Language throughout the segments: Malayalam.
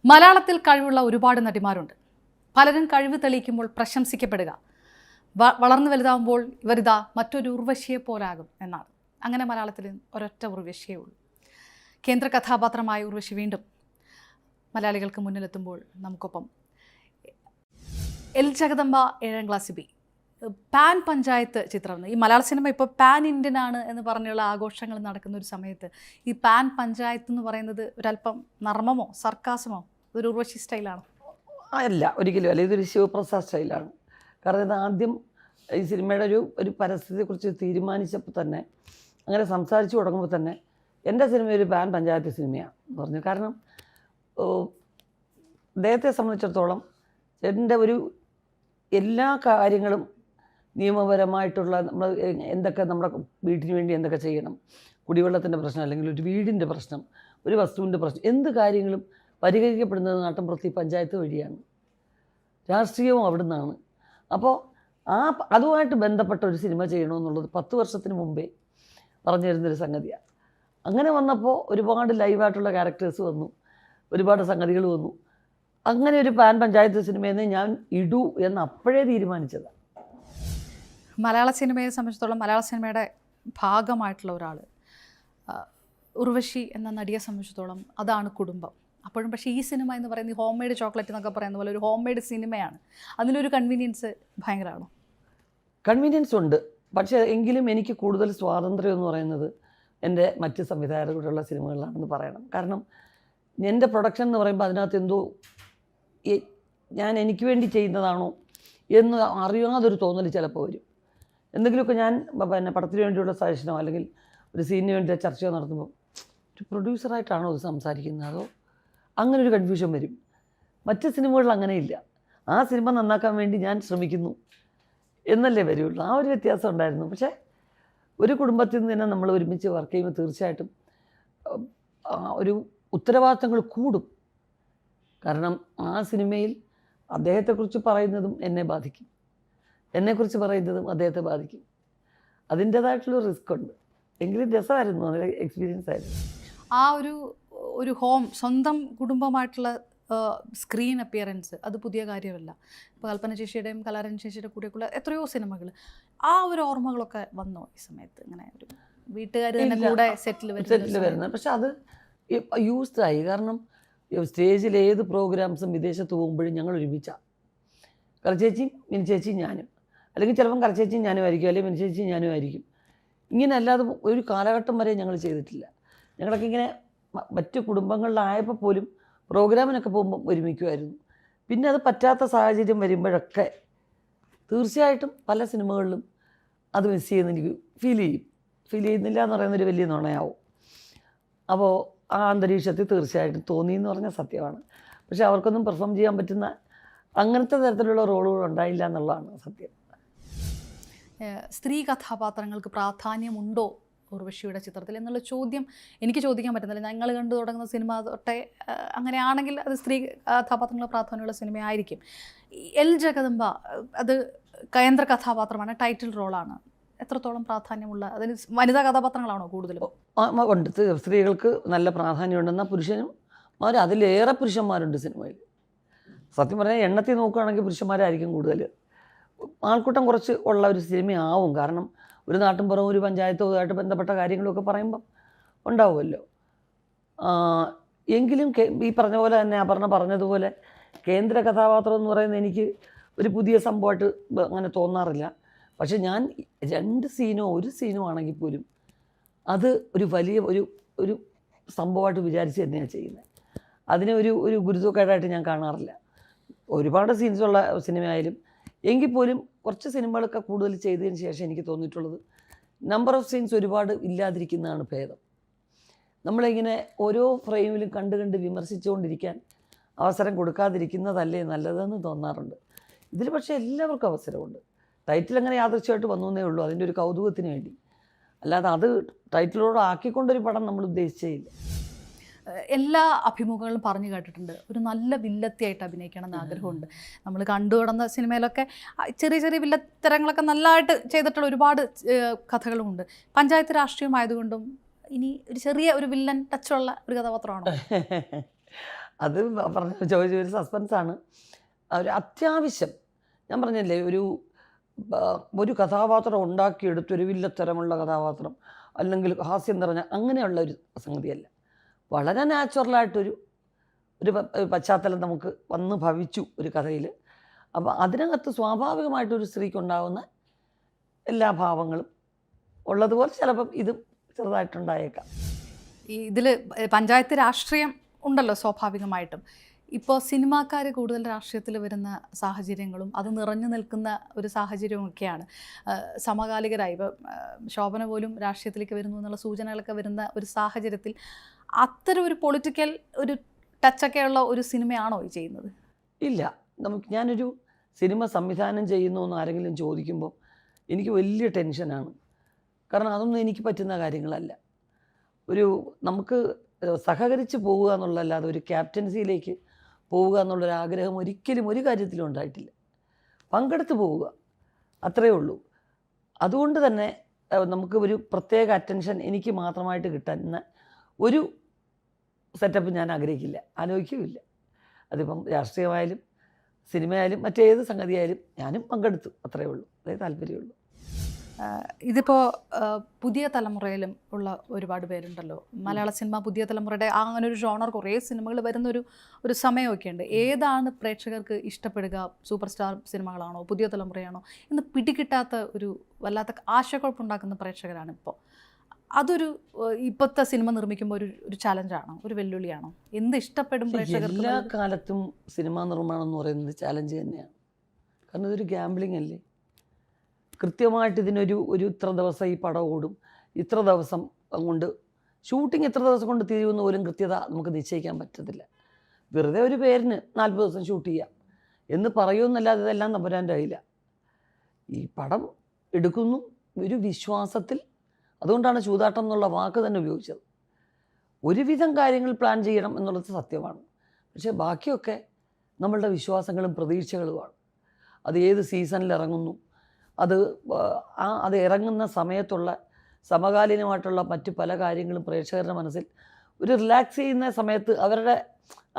മലയാളത്തിൽ കഴിവുള്ള ഒരുപാട് നടിമാരുണ്ട്. പലരും കഴിവ് തെളിയിക്കുമ്പോൾ പ്രശംസിക്കപ്പെടുക, വളർന്നു വലുതാകുമ്പോൾ ഇവരിതാ മറ്റൊരു ഉർവശിയെ പോലാകും എന്നാണ്. അങ്ങനെ മലയാളത്തിൽ ഒരൊറ്റ ഉർവശിയേ ഉള്ളൂ. കേന്ദ്ര കഥാപാത്രമായ ഉർവശി വീണ്ടും മലയാളികൾക്ക് മുന്നിലെത്തുമ്പോൾ നമുക്കൊപ്പം L Jagadamba 7ാം class B pan panchayat ചിത്രം. ഈ മലയാള സിനിമ ഇപ്പോൾ പാൻ ഇന്ത്യൻ ആണ് എന്ന് പറഞ്ഞുള്ള ആഘോഷങ്ങൾ നടക്കുന്ന ഒരു സമയത്ത് ഈ പാൻ പഞ്ചായത്ത് എന്ന് പറയുന്നത് ഒരല്പം നർമ്മമോ സർക്കാസമോ ഒരു ഉർവശി സ്റ്റൈലാണോ? അല്ല, ഒരിക്കലും അല്ല. ഇതൊരു ശിവപ്രസാദ് സ്റ്റൈലാണ്. കാരണം ഇത് ആദ്യം ഈ സിനിമയുടെ ഒരു പരസ്യത്തെക്കുറിച്ച് തീരുമാനിച്ചപ്പോൾ തന്നെ, അങ്ങനെ സംസാരിച്ചു തുടങ്ങുമ്പോൾ തന്നെ എൻ്റെ സിനിമ ഒരു പാൻ പഞ്ചായത്ത് സിനിമയാണ് എന്ന് പറഞ്ഞു. കാരണം അദ്ദേഹത്തെ സംബന്ധിച്ചിടത്തോളം എൻ്റെ എല്ലാ കാര്യങ്ങളും നിയമപരമായിട്ടുള്ള നമ്മൾ എന്തൊക്കെ നമ്മുടെ വീട്ടിന് വേണ്ടി എന്തൊക്കെ ചെയ്യണം, കുടിവെള്ളത്തിൻ്റെ പ്രശ്നം അല്ലെങ്കിൽ ഒരു വീടിൻ്റെ പ്രശ്നം, ഒരു വസ്തുവിൻ്റെ പ്രശ്നം, എന്ത് കാര്യങ്ങളും പരിഹരിക്കപ്പെടുന്നത് നാട്ടിൻപുറത്ത് പഞ്ചായത്ത് വഴിയാണ്. രാഷ്ട്രീയവും അവിടെ നിന്നാണ്. അപ്പോൾ അതുമായിട്ട് ബന്ധപ്പെട്ട ഒരു സിനിമ ചെയ്യണമെന്നുള്ളത് 10 വർഷത്തിന് മുമ്പേ പറഞ്ഞു തരുന്നൊരു സംഗതിയാണ്. അങ്ങനെ വന്നപ്പോൾ ഒരുപാട് ലൈവായിട്ടുള്ള ക്യാരക്ടേഴ്സ് വന്നു, ഒരുപാട് സംഗതികൾ വന്നു. അങ്ങനെ ഒരു പാൻ പഞ്ചായത്ത് സിനിമയെന്ന് ഞാൻ ഇടൂ എന്ന് അപ്പോഴേ തീരുമാനിച്ചതാണ്. മലയാള സിനിമയെ സംബന്ധിച്ചിടത്തോളം മലയാള സിനിമയുടെ ഭാഗമായിട്ടുള്ള ഒരാൾ ഉർവശി എന്ന നടിയെ സംബന്ധിച്ചിടത്തോളം അതാണ് കുടുംബം. അപ്പോഴും പക്ഷേ ഈ സിനിമ എന്ന് പറയുന്നത് ഹോം മെയ്ഡ് ചോക്ലേറ്റ് എന്നൊക്കെ പറയുന്ന പോലെ ഒരു ഹോം മെയ്ഡ് സിനിമയാണ്. അതിലൊരു കൺവീനിയൻസ് ഭയങ്കരമാണോ? കൺവീനിയൻസ് ഉണ്ട്, പക്ഷേ എങ്കിലും എനിക്ക് കൂടുതൽ സ്വാതന്ത്ര്യം എന്ന് പറയുന്നത് എൻ്റെ മറ്റ് സംവിധായകരുടെ സിനിമകളിലാണെന്ന് പറയണം. കാരണം എൻ്റെ പ്രൊഡക്ഷൻ എന്ന് പറയുമ്പോൾ അതിനകത്ത് എന്തോ ഞാൻ എനിക്ക് വേണ്ടി ചെയ്യുന്നതാണോ എന്ന് അറിയാതൊരു തോന്നൽ ചിലപ്പോൾ വരും. എന്തെങ്കിലുമൊക്കെ ഞാൻ പടത്തിന് വേണ്ടിയുള്ള സജഷനോ അല്ലെങ്കിൽ ഒരു സീനിന് വേണ്ടി ചർച്ചയോ നടത്തുമ്പോൾ ഒരു പ്രൊഡ്യൂസറായിട്ടാണോ അത് സംസാരിക്കുന്നത്, അതോ അങ്ങനെ ഒരു കൺഫ്യൂഷൻ വരും. മറ്റ് സിനിമകളിൽ അങ്ങനെയില്ല. ആ സിനിമ നന്നാക്കാൻ വേണ്ടി ഞാൻ ശ്രമിക്കുന്നു എന്നല്ലേ വരുള്ളൂ. ആ ഒരു വ്യത്യാസം ഉണ്ടായിരുന്നു. പക്ഷേ ഒരു കുടുംബത്തിൽ നിന്ന് തന്നെ നമ്മൾ ഒരുമിച്ച് വർക്ക് ചെയ്യുമ്പോൾ തീർച്ചയായിട്ടും ഒരു ഉത്തരവാദിത്തങ്ങൾ കൂടും. കാരണം ആ സിനിമയിൽ അദ്ദേഹത്തെക്കുറിച്ച് പറയുന്നതും എന്നെ ബാധിക്കും, എന്നെക്കുറിച്ച് പറയുന്നതും അദ്ദേഹത്തെ ബാധിക്കും. അതിൻ്റേതായിട്ടുള്ള റിസ്ക് ഉണ്ട്. എങ്കിലും രസമായിരുന്നു, നല്ല എക്സ്പീരിയൻസ് ആയിരുന്നു. ആ ഒരു ഹോം സ്വന്തം കുടുംബമായിട്ടുള്ള സ്ക്രീൻ അപ്പിയറൻസ് അത് പുതിയ കാര്യമല്ല. ഇപ്പോൾ കൽപ്പന ചേച്ചിയുടെയും കലാരൻ ചേച്ചിയുടെ കൂടെയൊക്കെയുള്ള എത്രയോ സിനിമകൾ, ആ ഒരു ഓർമ്മകളൊക്കെ വന്നോ ഈ സമയത്ത്? ഇങ്ങനെ ഒരു വീട്ടുകാർ തന്നെ കൂടെ സെറ്റിൽ വരുന്നത്. പക്ഷെ അത് യൂസ്ഡ് ആയി. കാരണം സ്റ്റേജിൽ ഏത് പ്രോഗ്രാംസും വിദേശത്ത് പോകുമ്പോഴും ഞങ്ങൾ ഒരുമിച്ചാണ്. കറച്ചേച്ചിയും മിനിച്ചേച്ചിയും ഞാനും, അല്ലെങ്കിൽ ചിലപ്പം കറച്ചേച്ചിയും ഞാനും ആയിരിക്കും, അല്ലെങ്കിൽ മിനിച്ചേച്ചിയും ഞാനും ആയിരിക്കും. ഇങ്ങനെ അല്ലാതെ ഒരു കാലഘട്ടം വരെ ഞങ്ങൾ ചെയ്തിട്ടില്ല. ഞങ്ങളൊക്കെ ഇങ്ങനെ മറ്റ് കുടുംബങ്ങളിലായപ്പോൾ പോലും പ്രോഗ്രാമിനൊക്കെ പോകുമ്പോൾ ഒരുമിക്കുമായിരുന്നു. പിന്നെ അത് പറ്റാത്ത സാഹചര്യം വരുമ്പോഴൊക്കെ തീർച്ചയായിട്ടും പല സിനിമകളിലും അത് മിസ് ചെയ്യുന്ന എനിക്ക് ഫീൽ ചെയ്യുന്നില്ല എന്ന് പറയുന്നൊരു വലിയ നുണയാവും. അപ്പോൾ ആ അന്തരീക്ഷത്തിൽ തീർച്ചയായിട്ടും തോന്നിയെന്ന് പറഞ്ഞാൽ സത്യമാണ്. പക്ഷെ അവർക്കൊന്നും പെർഫോം ചെയ്യാൻ പറ്റുന്ന അങ്ങനത്തെ തരത്തിലുള്ള റോളുകൾ ഉണ്ടായില്ല എന്നുള്ളതാണ് സത്യം. സ്ത്രീ കഥാപാത്രങ്ങൾക്ക് പ്രാധാന്യമുണ്ടോ ഉർവശിയുടെ ചിത്രത്തിൽ എന്നുള്ള ചോദ്യം എനിക്ക് ചോദിക്കാൻ പറ്റുന്നില്ല. ഞങ്ങൾ കണ്ടു തുടങ്ങുന്ന സിനിമ തൊട്ടേ അങ്ങനെയാണെങ്കിൽ അത് സ്ത്രീ കഥാപാത്രങ്ങൾക്ക് പ്രാധാന്യമുള്ള സിനിമയായിരിക്കും. എൽ ജഗദംബ അത് കേന്ദ്ര കഥാപാത്രമാണ്, ടൈറ്റിൽ റോളാണ്. എത്രത്തോളം പ്രാധാന്യമുള്ള, അതിന് വനിതാ കഥാപാത്രങ്ങളാണോ കൂടുതലും? ഉണ്ട്, സ്ത്രീകൾക്ക് നല്ല പ്രാധാന്യമുണ്ടെന്നാൽ പുരുഷനും അതിലേറെ പുരുഷന്മാരുണ്ട് സിനിമയിൽ. സത്യം പറഞ്ഞാൽ എണ്ണത്തിൽ നോക്കുകയാണെങ്കിൽ പുരുഷന്മാരായിരിക്കും കൂടുതൽ. ആൾക്കൂട്ടം കുറച്ച് ഉള്ള ഒരു സിനിമയാവും. കാരണം ഒരു നാട്ടിൻപുറവും ഒരു പഞ്ചായത്തോ ആയിട്ട് ബന്ധപ്പെട്ട കാര്യങ്ങളൊക്കെ പറയുമ്പം ഉണ്ടാവുമല്ലോ. എങ്കിലും ഈ പറഞ്ഞ പോലെ തന്നെ അപർണ പറഞ്ഞതുപോലെ കേന്ദ്ര കഥാപാത്രം എന്ന് പറയുന്നത് എനിക്ക് ഒരു പുതിയ സംഭവമായിട്ട് അങ്ങനെ തോന്നാറില്ല. പക്ഷെ ഞാൻ 2 സീനോ 1 സീനോ ആണെങ്കിൽ പോലും അത് ഒരു വലിയ ഒരു സംഭവമായിട്ട് വിചാരിച്ച് തന്നെയാണ് ചെയ്യുന്നത്. അതിനെ ഒരു ഗുരുത്വക്കേടായിട്ട് ഞാൻ കാണാറില്ല. ഒരുപാട് സീൻസുള്ള സിനിമയായാലും എങ്കിൽ പോലും കുറച്ച് സിനിമകളൊക്കെ കൂടുതൽ ചെയ്തതിന് ശേഷം എനിക്ക് തോന്നിയിട്ടുള്ളത് നമ്പർ ഓഫ് സീൻസ് ഒരുപാട് ഇല്ലാതിരിക്കുന്നതാണ് ഭേദം. നമ്മളിങ്ങനെ ഓരോ ഫ്രെയിമിലും കണ്ട് വിമർശിച്ചുകൊണ്ടിരിക്കാൻ അവസരം കൊടുക്കാതിരിക്കുന്നതല്ലേ നല്ലതെന്ന് തോന്നാറുണ്ട്. ഇതിൽ പക്ഷേ എല്ലാവർക്കും അവസരമുണ്ട്. ടൈറ്റിൽ അങ്ങനെ യാദൃച്ഛമായിട്ട് വന്നേ ഉള്ളൂ, അതിൻ്റെ ഒരു കൗതുകത്തിന് വേണ്ടി. അല്ലാതെ അത് ടൈറ്റിലോട് ആക്കിക്കൊണ്ടൊരു പടം നമ്മൾ ഉദ്ദേശിച്ചേയില്ല. എല്ലാ അഭിമുഖങ്ങളും പറഞ്ഞു കേട്ടിട്ടുണ്ട് ഒരു നല്ല വില്ലത്തിയായിട്ട് അഭിനയിക്കണം എന്ന് ആഗ്രഹമുണ്ട്. നമ്മൾ കണ്ടു കിടന്ന സിനിമയിലൊക്കെ ചെറിയ ചെറിയ വില്ലത്തരങ്ങളൊക്കെ നല്ലതായിട്ട് ചെയ്തിട്ടുള്ള ഒരുപാട് കഥകളുമുണ്ട്. പഞ്ചായത്ത് രാഷ്ട്രീയമായതുകൊണ്ടും ഇനി ഒരു ചെറിയ ഒരു വില്ലൻ ടച്ചുള്ള ഒരു കഥാപാത്രമാണോ? അത് ചോദിച്ചൊരു സസ്പെൻസാണ്. ഒരു അത്യാവശ്യം ഞാൻ പറഞ്ഞില്ലേ, ഒരു കഥാപാത്രം ഉണ്ടാക്കിയെടുത്ത് ഒരു വില്ലത്തരമുള്ള കഥാപാത്രം അല്ലെങ്കിൽ ഹാസ്യം നിറഞ്ഞ അങ്ങനെയുള്ള ഒരു സംഗതിയല്ല. വളരെ നാച്ചുറലായിട്ടൊരു പശ്ചാത്തലം നമുക്ക് വന്ന് ഭവിച്ചു ഒരു കഥയിൽ. അപ്പോൾ അതിനകത്ത് സ്വാഭാവികമായിട്ടൊരു സ്ത്രീക്കുണ്ടാകുന്ന എല്ലാ ഭാവങ്ങളും ഉള്ളതുപോലെ ചിലപ്പം ഇതും ചെറുതായിട്ടുണ്ടായേക്കാം. ഇതിൽ പഞ്ചായത്ത് രാഷ്ട്രീയം ഉണ്ടല്ലോ സ്വാഭാവികമായിട്ടും. ഇപ്പോൾ സിനിമാക്കാർ കൂടുതൽ രാഷ്ട്രീയത്തിൽ വരുന്ന സാഹചര്യങ്ങളും അത് നിറഞ്ഞു നിൽക്കുന്ന ഒരു സാഹചര്യമൊക്കെയാണ്. സമകാലികരായി ഇപ്പോൾ ശോഭന പോലും രാഷ്ട്രീയത്തിലേക്ക് വരുന്നു എന്നുള്ള സൂചനകളൊക്കെ വരുന്ന ഒരു സാഹചര്യത്തിൽ അത്തരം ഒരു പൊളിറ്റിക്കൽ ഒരു ടച്ചൊക്കെയുള്ള ഒരു സിനിമയാണോ ഈ ചെയ്യുന്നത്? ഇല്ല, ഞാനൊരു സിനിമ സംവിധാനം ചെയ്യുന്നു എന്ന് ആരെങ്കിലും ചോദിക്കുമ്പോൾ എനിക്ക് വലിയ ടെൻഷനാണ്. കാരണം അതൊന്നും എനിക്ക് പറ്റുന്ന കാര്യങ്ങളല്ല. നമുക്ക് സഹകരിച്ച് പോവുക എന്നുള്ളതല്ലാതെ ഒരു ക്യാപ്റ്റൻസിയിലേക്ക് പോവുക എന്നുള്ളൊരാഗ്രഹം ഒരിക്കലും ഒരു കാര്യത്തിലും ഉണ്ടായിട്ടില്ല. പങ്കെടുത്ത് പോവുക, അത്രയേ ഉള്ളൂ. അതുകൊണ്ട് തന്നെ നമുക്ക് ഒരു പ്രത്യേക അറ്റൻഷൻ എനിക്ക് മാത്രമായിട്ട് കിട്ടുന്ന ഒരു സെറ്റപ്പ് ഞാൻ ആലോചിക്കുകയില്ല. അതിപ്പം രാഷ്ട്രീയമായാലും സിനിമയായാലും മറ്റേത് സംഗതിയായാലും ഞാനും പങ്കെടുത്തു, അത്രയേ ഉള്ളൂ. അതേ താല്പര്യമുള്ളൂ. ഇതിപ്പോൾ പുതിയ തലമുറയിലും ഉള്ള ഒരുപാട് പേരുണ്ടല്ലോ. മലയാള സിനിമ പുതിയ തലമുറയുടെ അങ്ങനെ ഒരു ജോണർ കുറേ സിനിമകൾ വരുന്നൊരു സമയമൊക്കെ ഉണ്ട്. ഏതാണ് പ്രേക്ഷകർക്ക് ഇഷ്ടപ്പെടുക? സൂപ്പർ സ്റ്റാർ സിനിമകളാണോ, പുതിയ തലമുറയാണോ എന്ന് പിടികിട്ടാത്ത ഒരു വല്ലാത്ത ആശയക്കുഴപ്പമുണ്ടാക്കുന്ന പ്രേക്ഷകരാണ് ഇപ്പോൾ. അതൊരു ഇപ്പോഴത്തെ സിനിമ നിർമ്മിക്കുമ്പോൾ ഒരു ചലഞ്ചാണോ, ഒരു വെല്ലുവിളിയാണോ? എന്ത് ഇഷ്ടപ്പെടും പ്രേക്ഷകർക്ക്? എല്ലാ കാലത്തും സിനിമാ നിർമ്മാണം എന്ന് പറയുന്നത് ചലഞ്ച് തന്നെയാണ്. കാരണം ഇതൊരു ഗാംബ്ലിംഗ് അല്ലേ. കൃത്യമായിട്ട് ഇതിനൊരു ഇത്ര ദിവസം ഈ പടം ഓടും, ഇത്ര ദിവസം കൊണ്ട് ഷൂട്ടിംഗ് എത്ര ദിവസം കൊണ്ട് തീരുമെന്ന് പോലും കൃത്യത നമുക്ക് നിശ്ചയിക്കാൻ പറ്റത്തില്ല. വെറുതെ ഒരു പേരിന് 40 ദിവസം ഷൂട്ട് ചെയ്യാം എന്ന് പറയുമെന്നല്ലാതെ ഇതെല്ലാം നമ്പരാൻ്റെ കയ്യില്ല. ഈ പടം എടുക്കുന്നു ഒരു വിശ്വാസത്തിൽ. അതുകൊണ്ടാണ് ചൂതാട്ടം എന്നുള്ള വാക്ക് തന്നെ ഉപയോഗിച്ചത്. ഒരുവിധം കാര്യങ്ങൾ പ്ലാൻ ചെയ്യണം എന്നുള്ളത് സത്യമാണ്. പക്ഷേ ബാക്കിയൊക്കെ നമ്മളുടെ വിശ്വാസങ്ങളും പ്രതീക്ഷകളുമാണ്. അത് ഏത് സീസണിൽ ഇറങ്ങുന്നു, അത് ഇറങ്ങുന്ന സമയത്തുള്ള സമകാലീനമായിട്ടുള്ള മറ്റ് പല കാര്യങ്ങളും പ്രേക്ഷകരുടെ മനസ്സിൽ ഒരു റിലാക്സ് ചെയ്യുന്ന സമയത്ത്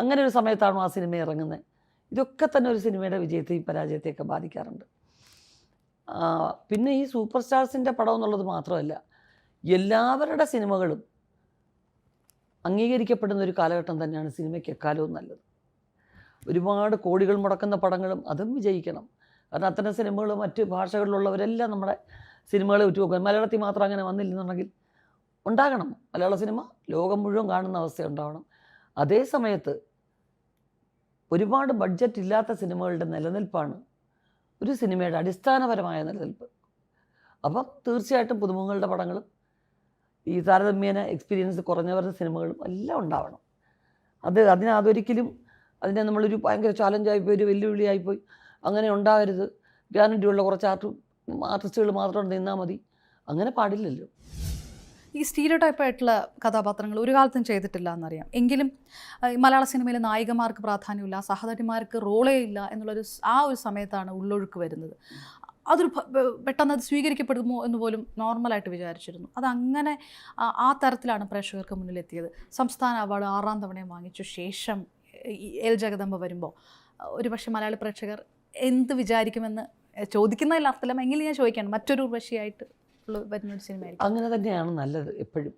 അങ്ങനെ ഒരു സമയത്താണോ ആ സിനിമ ഇറങ്ങുന്നത്. ഇതൊക്കെ തന്നെ ഒരു സിനിമയുടെ വിജയത്തെയും പരാജയത്തെയൊക്കെ ബാധിക്കാറുണ്ട്. പിന്നെ ഈ സൂപ്പർ സ്റ്റാർസിൻ്റെ പടം എന്നുള്ളത് മാത്രമല്ല, എല്ലാവരുടെ സിനിമകളും അംഗീകരിക്കപ്പെടുന്ന ഒരു കാലഘട്ടം തന്നെയാണ് സിനിമയ്ക്ക് എക്കാലവും നല്ലത്. ഒരുപാട് കോടികൾ മുടക്കുന്ന പടങ്ങളും അതും വിജയിക്കണം. കാരണം അത്തരം സിനിമകൾ മറ്റ് ഭാഷകളിലുള്ളവരെല്ലാം നമ്മുടെ സിനിമകളെ ഉറ്റുനോക്കുക. മലയാളത്തിൽ മാത്രം അങ്ങനെ വന്നില്ലെന്നുണ്ടെങ്കിൽ ഉണ്ടാകണം. മലയാള സിനിമ ലോകം മുഴുവൻ കാണുന്ന അവസ്ഥ ഉണ്ടാവണം. അതേ സമയത്ത് ഒരുപാട് ബഡ്ജറ്റ് ഇല്ലാത്ത സിനിമകളുടെ നിലനിൽപ്പാണ് ഒരു സിനിമയുടെ അടിസ്ഥാനപരമായ നിലനിൽപ്പ്. അപ്പം തീർച്ചയായിട്ടും പുതുമുഖങ്ങളുടെ പടങ്ങളും ഈ താരതമ്യേന എക്സ്പീരിയൻസ് കുറഞ്ഞവരുടെ സിനിമകളും എല്ലാം ഉണ്ടാവണം. അതൊരിക്കലും അതിനെ നമ്മളൊരു ഭയങ്കര ചാലഞ്ചായിപ്പോയി, ഒരു വെല്ലുവിളിയായിപ്പോയി അങ്ങനെ ഉണ്ടാകരുത്. ഗ്യാരണ്ടിയുള്ള കുറച്ച് ആർട്ടിസ്റ്റുകൾ മാത്രം നിന്നാൽ മതി, അങ്ങനെ പാടില്ലല്ലോ. ഈ സ്റ്റീരിയോടൈപ്പായിട്ടുള്ള കഥാപാത്രങ്ങൾ ഒരു കാലത്തും ചെയ്തിട്ടില്ല എന്നറിയാം. എങ്കിലും മലയാള സിനിമയിലെ നായികമാർക്ക് പ്രാധാന്യമില്ല, സഹനടിമാർക്ക് റോളേ ഇല്ല എന്നുള്ളൊരു ഒരു സമയത്താണ് ഉള്ളൊഴുക്ക് വരുന്നത്. പെട്ടെന്ന് അത് സ്വീകരിക്കപ്പെടുമോ എന്ന് പോലും നോർമലായിട്ട് വിചാരിച്ചിരുന്നു. അതങ്ങനെ ആ തരത്തിലാണ് പ്രേക്ഷകർക്ക് മുന്നിലെത്തിയത്. സംസ്ഥാന അവാർഡ് 6ാം തവണയും വാങ്ങിച്ച ശേഷം എൽ ജഗദമ്പ വരുമ്പോൾ ഒരുപക്ഷെ മലയാളി പ്രേക്ഷകർ എന്ത് വിചാരിക്കുമെന്ന് ചോദിക്കുന്നതിൽ അർത്ഥമില്ല. എങ്കിലും ഞാൻ ചോദിക്കുകയാണ്, മറ്റൊരു ഉർവശിയായിട്ട് വരുന്നൊരു സിനിമയായിരിക്കും. അങ്ങനെ തന്നെയാണ് നല്ലത് എപ്പോഴും.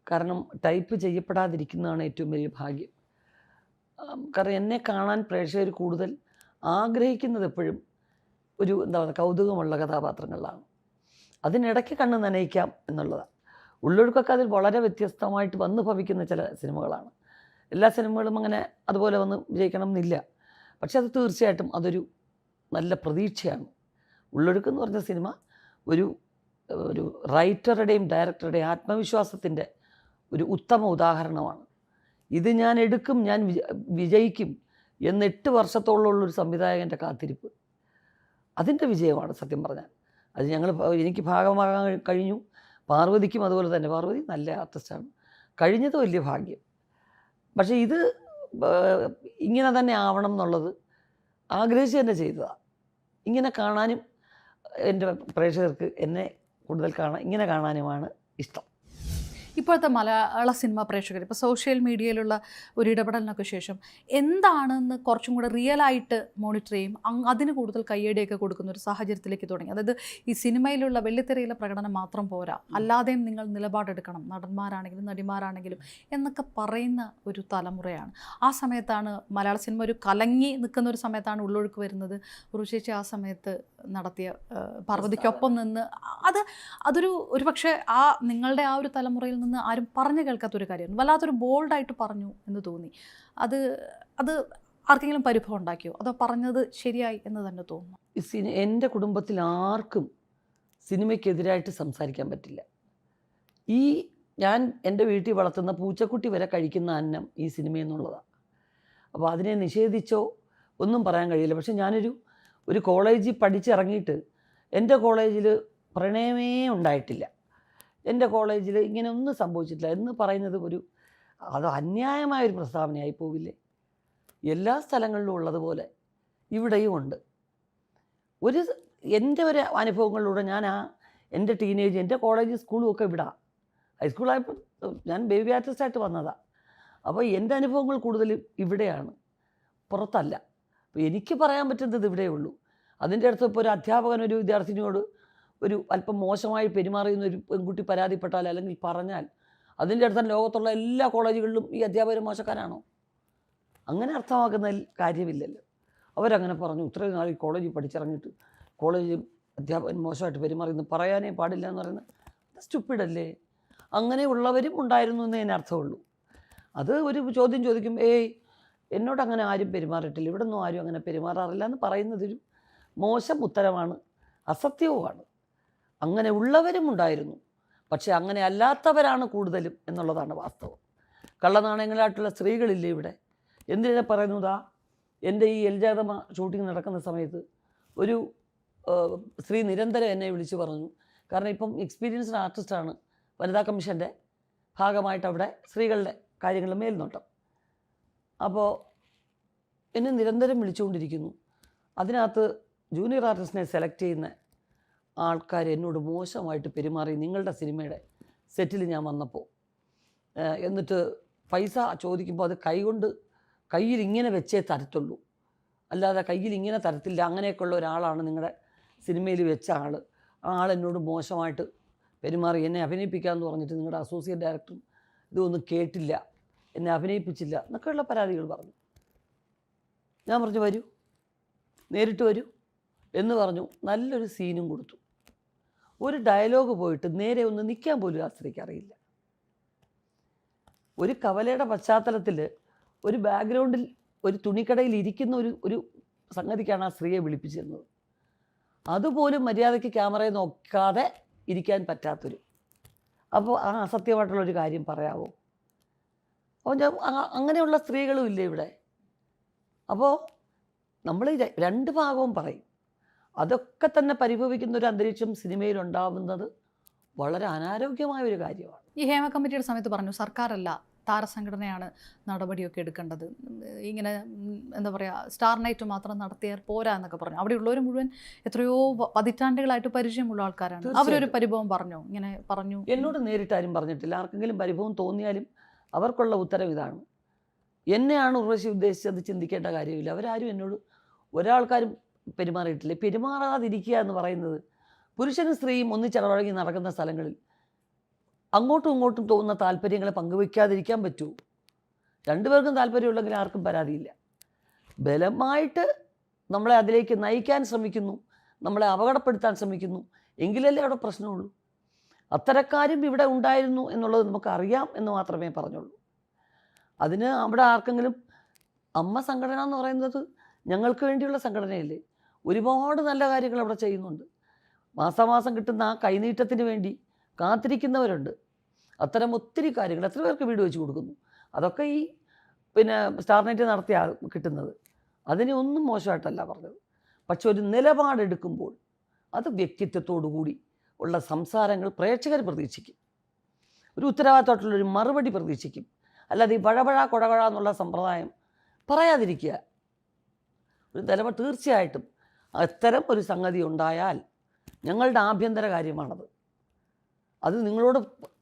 കാരണം ടൈപ്പ് ചെയ്യപ്പെടാതിരിക്കുന്നതാണ് ഏറ്റവും വലിയ ഭാഗ്യം. കാരണം എന്നെ കാണാൻ പ്രേക്ഷകർ കൂടുതൽ ആഗ്രഹിക്കുന്നത് എപ്പോഴും എന്താ പറയുക, കൗതുകമുള്ള കഥാപാത്രങ്ങളിലാണ്. അതിനിടയ്ക്ക് കണ്ണ് നനയിക്കാം എന്നുള്ളതാണ്. ഉള്ളൊഴുക്കൊക്കെ അതിൽ വളരെ വ്യത്യസ്തമായിട്ട് വന്ന് ഭവിക്കുന്ന ചില സിനിമകളാണ്. എല്ലാ സിനിമകളും അങ്ങനെ അതുപോലെ വന്ന് വിജയിക്കണം എന്നില്ല. പക്ഷെ അത് തീർച്ചയായിട്ടും അതൊരു നല്ല പ്രതീക്ഷയാണ്. ഉള്ളൊഴുക്ക് എന്ന് പറഞ്ഞ സിനിമ ഒരു റൈറ്ററുടെയും ഡയറക്ടറുടെയും ആത്മവിശ്വാസത്തിൻ്റെ ഒരു ഉത്തമ ഉദാഹരണമാണ്. ഇത് ഞാൻ എടുക്കും, ഞാൻ വിജയിക്കും എന്ന് 8 വർഷത്തോളമുള്ളൊരു സംവിധായകൻ്റെ കാത്തിരിപ്പ്, അതിൻ്റെ വിജയമാണ് സത്യം പറഞ്ഞാൽ. അത് എനിക്ക് ഭാഗമാകാൻ കഴിഞ്ഞു. പാർവതിക്കും അതുപോലെ തന്നെ. പാർവതി നല്ല ആർട്ടിസ്റ്റാണ്, കഴിഞ്ഞത് വലിയ ഭാഗ്യം. പക്ഷേ ഇത് ഇങ്ങനെ തന്നെ ആവണം എന്നുള്ളത് ആഗ്രഹിച്ച് തന്നെ ചെയ്തതാണ്. ഇങ്ങനെ കാണാനും എൻ്റെ പ്രേക്ഷകർക്ക് എന്നെ കൂടുതൽ ഇങ്ങനെ കാണാനുമാണ് ഇഷ്ടം. ഇപ്പോഴത്തെ മലയാള സിനിമ പ്രേക്ഷകർ ഇപ്പോൾ സോഷ്യൽ മീഡിയയിലുള്ള ഒരു ഇടപെടലിനൊക്കെ ശേഷം എന്താണെന്ന് കുറച്ചും കൂടെ റിയലായിട്ട് മോണിറ്റർ ചെയ്യും, അതിന് കൂടുതൽ കയ്യടിയൊക്കെ കൊടുക്കുന്ന ഒരു സാഹചര്യത്തിലേക്ക് തുടങ്ങി. അതായത് ഈ സിനിമയിലുള്ള വെള്ളിത്തിരയിലെ പ്രകടനം മാത്രം പോരാ, അല്ലാതെയും നിങ്ങൾ നിലപാടെടുക്കണം, നടന്മാരാണെങ്കിലും നടിമാരാണെങ്കിലും എന്നൊക്കെ പറയുന്ന ഒരു തലമുറയാണ്. ആ സമയത്താണ് മലയാള സിനിമ ഒരു കലങ്ങി നിൽക്കുന്ന ഒരു സമയത്താണ് ഉള്ളൊഴുക്ക് വരുന്നത്. ഉറുശേച്ചി ആ സമയത്ത് നടത്തിയ പാർവതിക്കൊപ്പം നിന്ന് അതൊരു പക്ഷേ നിങ്ങളുടെ ആ ഒരു തലമുറയിൽ നിന്ന് ആരും പറഞ്ഞു കേൾക്കാത്തൊരു കാര്യമാണ്. വല്ലാത്തൊരു ബോൾഡായിട്ട് പറഞ്ഞു എന്ന് തോന്നി. അത് ആർക്കെങ്കിലും പരിഭവം ഉണ്ടാക്കിയോ, അതോ പറഞ്ഞത് ശരിയായി എന്ന് തന്നെ തോന്നുന്നു? എൻ്റെ കുടുംബത്തിൽ ആർക്കും സിനിമയ്ക്കെതിരായിട്ട് സംസാരിക്കാൻ പറ്റില്ല. ഞാൻ എൻ്റെ വീട്ടിൽ വളർത്തുന്ന പൂച്ചക്കുട്ടി വരെ കഴിക്കുന്ന അന്നം ഈ സിനിമയെന്നുള്ളതാണ്. അപ്പോൾ അതിനെ നിഷേധിച്ചോ ഒന്നും പറയാൻ കഴിയില്ല. പക്ഷെ ഞാനൊരു കോളേജിൽ പഠിച്ചിറങ്ങിയിട്ട് എൻ്റെ കോളേജിൽ പ്രണയമേ ഉണ്ടായിട്ടില്ല, എൻ്റെ കോളേജിൽ ഇങ്ങനെ ഒന്നും സംഭവിച്ചിട്ടില്ല എന്ന് പറയുന്നത് അത് അന്യായമായൊരു പ്രസ്താവനയായി പോവില്ലേ? എല്ലാ സ്ഥലങ്ങളിലും ഉള്ളതുപോലെ ഇവിടെയും ഉണ്ട്. എൻ്റെ ഒരു അനുഭവങ്ങളിലൂടെ എൻ്റെ ടീനേജ്, എൻ്റെ കോളേജ് സ്കൂളും ഒക്കെ ഇവിടാണ്. ഹൈസ്കൂളായപ്പോൾ ഞാൻ ബേബി ആർട്ടിസ്റ്റായിട്ട് വന്നതാണ്. അപ്പോൾ എൻ്റെ അനുഭവങ്ങൾ കൂടുതലും ഇവിടെയാണ്, പുറത്തല്ല. അപ്പോൾ എനിക്ക് പറയാൻ പറ്റുന്നത് ഇവിടെയേ ഉള്ളൂ. അതിൻ്റെ അടുത്ത് ഇപ്പോൾ ഒരു അധ്യാപകൻ ഒരു വിദ്യാർത്ഥിനിയോട് അല്പം മോശമായി പെരുമാറിയുന്ന ഒരു പെൺകുട്ടി പരാതിപ്പെട്ടാൽ അല്ലെങ്കിൽ പറഞ്ഞാൽ അതിൻ്റെ അടുത്ത ലോകത്തുള്ള എല്ലാ കോളേജുകളിലും ഈ അധ്യാപകർ മോശക്കാരാണോ? അങ്ങനെ അർത്ഥമാക്കുന്ന കാര്യമില്ലല്ലോ. അവരങ്ങനെ പറഞ്ഞു, ഇത്രയും നാൾ ഈ കോളേജിൽ പഠിച്ചിറങ്ങിയിട്ട് കോളേജ് അധ്യാപകൻ മോശമായിട്ട് പെരുമാറിയെന്ന് പറയാനേ പാടില്ല എന്ന് പറയുന്നത് സ്റ്റുപ്പിഡല്ലേ? അങ്ങനെയുള്ളവരും ഉണ്ടായിരുന്നു എന്നേ അർത്ഥമുള്ളൂ. അത് ഒരു ചോദ്യം ചോദിക്കും, എന്നോട് അങ്ങനെ ആരും പെരുമാറിയിട്ടില്ല, ഇവിടെ നിന്നും ആരും അങ്ങനെ പെരുമാറാറില്ല എന്ന് പറയുന്നതൊരു മോശം ഉത്തരമാണ്, അസത്യവുമാണ്. അങ്ങനെ ഉള്ളവരും ഉണ്ടായിരുന്നു, പക്ഷേ അങ്ങനെ അല്ലാത്തവരാണ് കൂടുതലും എന്നുള്ളതാണ് വാസ്തവം. കള്ളനാണയങ്ങളായിട്ടുള്ള സ്ത്രീകളില്ലേ ഇവിടെ? എന്തിനെ പറയുന്നതാ? എൻ്റെ ഈ എൽജാതമ ഷൂട്ടിംഗ് നടക്കുന്ന സമയത്ത് ഒരു സ്ത്രീ നിരന്തരം എന്നെ വിളിച്ച് പറഞ്ഞു, കാരണം ഇപ്പം എക്സ്പീരിയൻസ്ഡ് ആർട്ടിസ്റ്റാണ്, വനിതാ കമ്മീഷൻ്റെ ഭാഗമായിട്ട് അവിടെ സ്ത്രീകളുടെ കാര്യങ്ങളിൽ മേൽനോട്ടം. അപ്പോൾ എന്നെ നിരന്തരം വിളിച്ചുകൊണ്ടിരിക്കുന്നു. അതിനകത്ത് ജൂനിയർ ആർട്ടിസ്റ്റിനെ സെലക്ട് ചെയ്യുന്ന ആൾക്കാർ എന്നോട് മോശമായിട്ട് പെരുമാറി നിങ്ങളുടെ സിനിമയുടെ സെറ്റിൽ ഞാൻ വന്നപ്പോൾ. എന്നിട്ട് പൈസ ചോദിക്കുമ്പോൾ അത് കയ്യിൽ ഇങ്ങനെ വെച്ചേ തരത്തുള്ളൂ, അല്ലാതെ കയ്യിൽ ഇങ്ങനെ തരത്തില്ല, അങ്ങനെയൊക്കെയുള്ള ഒരാളാണ് നിങ്ങളുടെ സിനിമയിൽ വെച്ച ആൾ. ആ ആൾ എന്നോട് മോശമായിട്ട് പെരുമാറി, എന്നെ അഭിനയിപ്പിക്കാമെന്ന് പറഞ്ഞിട്ട് നിങ്ങളുടെ അസോസിയേറ്റ് ഡയറക്ടറും ഇതൊന്നും കേട്ടില്ല, എന്നെ അഭിനയിപ്പിച്ചില്ല എന്നൊക്കെയുള്ള പരാതികൾ പറഞ്ഞു. ഞാൻ പറഞ്ഞു, വരൂ, നേരിട്ട് വരൂ എന്ന് പറഞ്ഞു. നല്ലൊരു സീനും കൊടുത്തു. ഒരു ഡയലോഗ് പോയിട്ട് നേരെ ഒന്ന് നിൽക്കാൻ പോലും ആ സ്ത്രീക്ക് അറിയില്ല. ഒരു കവലയുടെ പശ്ചാത്തലത്തിൽ ഒരു ബാക്ക്ഗ്രൗണ്ടിൽ ഒരു തുണിക്കടയിൽ ഇരിക്കുന്ന ഒരു സംഗതിക്കാണ് ആ സ്ത്രീയെ വിളിപ്പിച്ചിരുന്നത്. അതുപോലും മര്യാദയ്ക്ക് ക്യാമറയെ നോക്കാതെ ഇരിക്കാൻ പറ്റാത്തൊരു. അപ്പോൾ ആ അസത്യമായിട്ടുള്ളൊരു കാര്യം പറയാമോ? അപ്പോൾ അങ്ങനെയുള്ള സ്ത്രീകളും ഇല്ലേ ഇവിടെ? അപ്പോൾ നമ്മൾ രണ്ട് ഭാഗവും പറയും. അതൊക്കെ തന്നെ പരിഭവിക്കുന്ന ഒരു അന്തരീക്ഷം സിനിമയിലുണ്ടാവുന്നത് വളരെ അനാരോഗ്യമായ ഒരു കാര്യമാണ്. ഈ ഹേമ കമ്മിറ്റിയുടെ സമയത്ത് പറഞ്ഞു, സർക്കാരല്ല താരസംഘടനയാണ് നടപടിയൊക്കെ എടുക്കേണ്ടത്, ഇങ്ങനെ എന്താ പറയുക, സ്റ്റാർ നൈറ്റ് മാത്രം നടത്തിയാൽ പോരാ എന്നൊക്കെ പറഞ്ഞു. അവിടെയുള്ളവർ മുഴുവൻ എത്രയോ പതിറ്റാണ്ടുകളായിട്ട് പരിചയമുള്ള ആൾക്കാരാണ്. അവരൊരു പരിഭവം ഇങ്ങനെ പറഞ്ഞു. എന്നോട് നേരിട്ട് ആരും പറഞ്ഞിട്ടില്ല. ആർക്കെങ്കിലും പരിഭവം തോന്നിയാലും അവർക്കുള്ള ഉത്തരം ഇതാണ്, എന്നെയാണ് ഉർവശി ഉദ്ദേശിച്ചത് ചിന്തിക്കേണ്ട കാര്യമില്ല. അവരാരും എന്നോട് ഒരാൾക്കാരും പെരുമാറിയിട്ടില്ല. പെരുമാറാതിരിക്കുക എന്ന് പറയുന്നത് പുരുഷനും സ്ത്രീയും ഒന്നിച്ചിടപഴകി നടക്കുന്ന സ്ഥലങ്ങളിൽ അങ്ങോട്ടും ഇങ്ങോട്ടും തോന്നുന്ന താല്പര്യങ്ങളെ പങ്കുവയ്ക്കാതിരിക്കാൻ പറ്റൂ? രണ്ടുപേർക്കും താല്പര്യമുള്ളെങ്കിൽ ആർക്കും പരാതിയില്ല. ബലമായിട്ട് നമ്മളെ അതിലേക്ക് നയിക്കാൻ ശ്രമിക്കുന്നു, നമ്മളെ അപകടപ്പെടുത്താൻ ശ്രമിക്കുന്നു, എങ്കിലല്ലേ അവിടെ പ്രശ്നമുള്ളൂ. അത്തരക്കാരും ഇവിടെ ഉണ്ടായിരുന്നു എന്നുള്ളത് നമുക്കറിയാം എന്ന് മാത്രമേ പറഞ്ഞുള്ളൂ. അതിന് അവിടെ ആർക്കെങ്കിലും, അമ്മ സംഘടന എന്ന് പറയുന്നത് ഞങ്ങൾക്ക് വേണ്ടിയുള്ള സംഘടനയല്ലേ? ഒരുപാട് നല്ല കാര്യങ്ങൾ അവിടെ ചെയ്യുന്നുണ്ട്. മാസാമാസം കിട്ടുന്ന ആ കൈനീട്ടത്തിന് വേണ്ടി കാത്തിരിക്കുന്നവരുണ്ട്. അത്തരം ഒത്തിരി കാര്യങ്ങൾ എത്ര പേർക്ക് വീട് വെച്ച് കൊടുക്കുന്നു. അതൊക്കെ ഈ സ്റ്റാർ നൈറ്റ് നടത്തിയ കിട്ടുന്നത്. അതിനെ ഒന്നും മോശമായിട്ടല്ല പറഞ്ഞത്. പക്ഷെ ഒരു നിലപാടെടുക്കുമ്പോൾ അത് വ്യക്തിത്വത്തോടു കൂടി ഉള്ള സംസാരങ്ങൾ പ്രേക്ഷകർ പ്രതീക്ഷിക്കും. ഒരു ഉത്തരവാദിത്തമായിട്ടുള്ളൊരു മറുപടി പ്രതീക്ഷിക്കും. അല്ലാതെ ഈ വഴവഴ കൊഴകൊഴ എന്നുള്ള സമ്പ്രദായം പറയാതിരിക്കുക. ഒരു നിലപാട് തീർച്ചയായിട്ടും അത്തരം ഒരു സംഗതി ഉണ്ടായാൽ ഞങ്ങളുടെ ആഭ്യന്തര കാര്യമാണത്. അത് നിങ്ങളോട്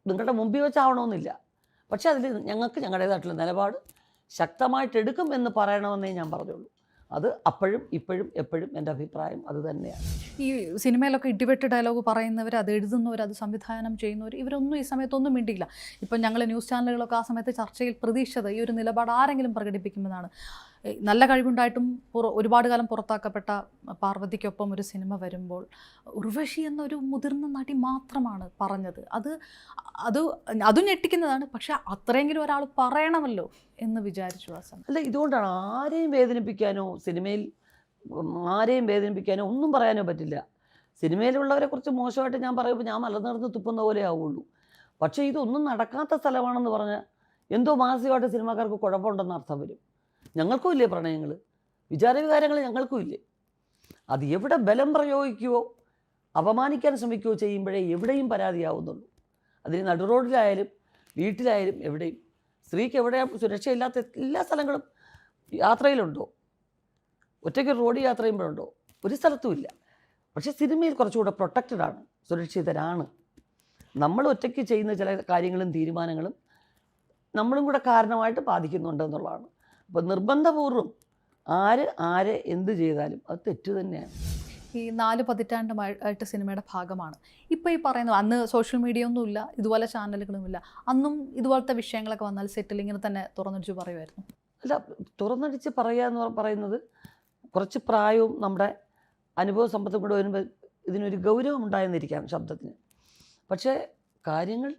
നിങ്ങളുടെ മുമ്പിൽ വെച്ചാവണമെന്നില്ല. പക്ഷേ അതിൽ ഞങ്ങൾക്ക് ഞങ്ങളുടേതായിട്ടുള്ള നിലപാട് ശക്തമായിട്ടെടുക്കും എന്ന് പറയണമെന്നേ ഞാൻ പറഞ്ഞുള്ളൂ. അത് അപ്പോഴും ഇപ്പോഴും എപ്പോഴും എൻ്റെ അഭിപ്രായം അത് തന്നെയാണ്. ഈ സിനിമയിലൊക്കെ ഇടിവെട്ട് ഡയലോഗ് പറയുന്നവർ, അത് എഴുതുന്നവർ, അത് സംവിധാനം ചെയ്യുന്നവർ, ഇവരൊന്നും ഈ സമയത്തൊന്നും മിണ്ടിയില്ല. ഇപ്പം ഞങ്ങൾ ന്യൂസ് ചാനലുകളൊക്കെ ആ സമയത്ത് ചർച്ചയിൽ പ്രതീക്ഷിച്ചത് ഈ ഒരു നിലപാട് ആരെങ്കിലും പ്രകടിപ്പിക്കുമെന്നാണ്. നല്ല കഴിവുണ്ടായിട്ടും ഒരുപാട് കാലം പുറത്താക്കപ്പെട്ട പാർവതിക്കൊപ്പം ഒരു സിനിമ വരുമ്പോൾ ഉർവശി എന്നൊരു മുതിർന്ന നടി മാത്രമാണ് പറഞ്ഞത്. അതും ഞെട്ടിക്കുന്നതാണ്. പക്ഷെ അത്രയെങ്കിലും ഒരാൾ പറയണമല്ലോ എന്ന് വിചാരിച്ചു ആ സമയം. അല്ല, ഇതുകൊണ്ടാണ് ആരെയും വേദനിപ്പിക്കാനോ സിനിമയിൽ ആരെയും വേദനിപ്പിക്കാനോ ഒന്നും പറയാനോ പറ്റില്ല. സിനിമയിലുള്ളവരെ കുറിച്ച് മോശമായിട്ട് ഞാൻ പറയുമ്പോൾ ഞാൻ മലനിർന്ന് തുപ്പുന്ന പോലെ ആവുള്ളൂ. പക്ഷേ ഇതൊന്നും നടക്കാത്ത സ്ഥലമാണെന്ന് പറഞ്ഞാൽ എന്തോ മാനസികമായിട്ട് സിനിമാക്കാർക്ക് കുഴപ്പമുണ്ടെന്ന് അർത്ഥം വരും. ഞങ്ങൾക്കും ഇല്ലേ പ്രണയങ്ങൾ, വിചാരവികാരങ്ങൾ ഞങ്ങൾക്കും ഇല്ലേ? അത് എവിടെ ബലം പ്രയോഗിക്കുകയോ അപമാനിക്കാൻ ശ്രമിക്കുകയോ ചെയ്യുമ്പോഴേ എവിടെയും പരാതിയാവുന്നുള്ളൂ. അതിന് നടുറോഡിലായാലും വീട്ടിലായാലും എവിടെയും. സ്ത്രീക്ക് എവിടെയാണ് സുരക്ഷയില്ലാത്ത എല്ലാ സ്ഥലങ്ങളും യാത്രയിലുണ്ടോ? ഒറ്റയ്ക്ക് റോഡ് യാത്ര ചെയ്യുമ്പോഴുണ്ടോ? ഒരു സ്ഥലത്തുമില്ല. പക്ഷേ സിനിമയിൽ കുറച്ചുകൂടെ പ്രൊട്ടക്റ്റഡാണ്, സുരക്ഷിതരാണ്. നമ്മൾ ഒറ്റയ്ക്ക് ചെയ്യുന്ന ചില കാര്യങ്ങളും തീരുമാനങ്ങളും നമ്മളും കൂടെ കാരണമായിട്ട് ബാധിക്കുന്നുണ്ട് എന്നുള്ളതാണ്. അപ്പോൾ നിർബന്ധപൂർവ്വം ആരെ എന്ത് ചെയ്താലും അത് തെറ്റ് തന്നെയാണ്. ഈ 4 പതിറ്റാണ്ടുമായിട്ട് സിനിമയുടെ ഭാഗമാണ്. ഇപ്പോൾ ഈ പറയുന്നത്, അന്ന് സോഷ്യൽ മീഡിയ ഒന്നുമില്ല, ഇതുപോലെ ചാനലുകളുമില്ല. അന്നും ഇതുപോലത്തെ വിഷയങ്ങളൊക്കെ വന്നാൽ സെറ്റിൽ ഇങ്ങനെ തന്നെ തുറന്നടിച്ച് പറയുമായിരുന്നു. അല്ല, തുറന്നടിച്ച് പറയുക എന്ന് പറയുന്നത് കുറച്ച് പ്രായവും നമ്മുടെ അനുഭവ സമ്പത്തും കൂടെ വരുമ്പോൾ ഇതിനൊരു ഗൗരവം ഉണ്ടായെന്നിരിക്കാം ശബ്ദത്തിന്. പക്ഷേ കാര്യങ്ങൾ